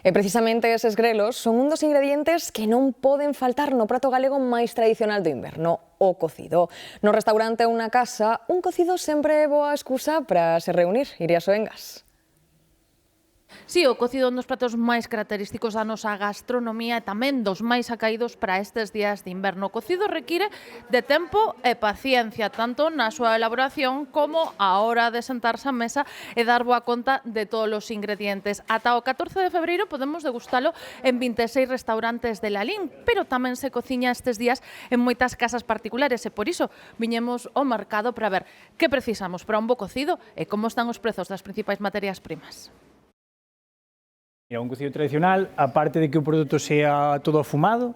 E precisamente eses grelos son un dos ingredientes que non poden faltar no prato galego máis tradicional do inverno, o cocido. No restaurante ou na casa, un cocido sempre é boa excusa para se reunir. Iria Soengas. Si, o cocido é un dos pratos máis característicos da nosa gastronomía e tamén dos máis acaídos para estes días de inverno. O cocido require de tempo e paciencia, tanto na súa elaboración como a hora de sentarse á mesa e dar boa conta de todos os ingredientes. Ata o 14 de febreiro podemos degustalo en 26 restaurantes de Lalín, pero tamén se cociña estes días en moitas casas particulares e por iso viñemos ao mercado para ver que precisamos para un bo cocido e como están os prezos das principais materias primas. Un cocido tradicional, aparte de que o produto sea todo afumado,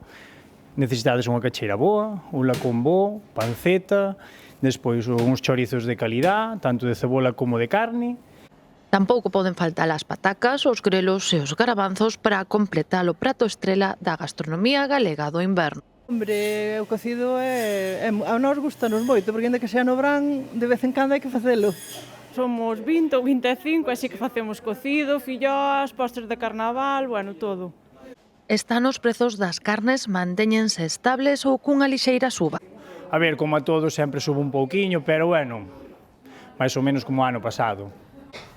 necesitades unha cacheira boa, un lacón bo, panceta, despois uns chorizos de calidad, tanto de cebola como de carne. Tampouco poden faltar as patacas, os grelos e os garabanzos para completar o prato estrela da gastronomía galega do inverno. Hombre, o cocido a nós gustanos moito, porque ainda que sea no verán, de vez en cando hai que facelo. Somos 20 ou 25, así que facemos cocido, filloas, postres de carnaval, bueno, todo. Están os prezos das carnes mantéñense estables ou cunha lixeira suba. A ver, como a todos sempre sube un pouquiño, pero bueno, máis ou menos como o ano pasado.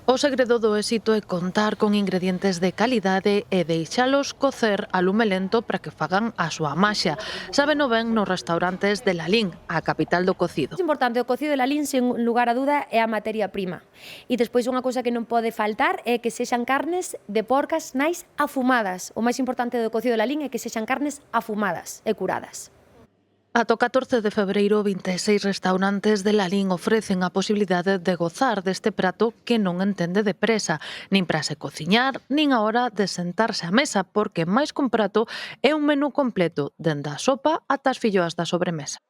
O segredo do éxito é contar con ingredientes de calidade e deixalos cocer a lume lento para que fagan a súa maxia. Sábeno ben nos restaurantes de Lalín, a capital do cocido. É importante, o cocido de Lalín, sen lugar a duda, é a materia prima. E despois unha cousa que non pode faltar é que sexan carnes de porcas nais afumadas. O máis importante do cocido de Lalín é que sexan carnes afumadas e curadas. Ata o 14 de febreiro, 26 restaurantes de Lalín ofrecen a posibilidade de gozar deste prato que non entende de presa, nin para se cociñar, nin a hora de sentarse á mesa, porque máis que un prato é un menú completo, dende a sopa ata as filloas da sobremesa.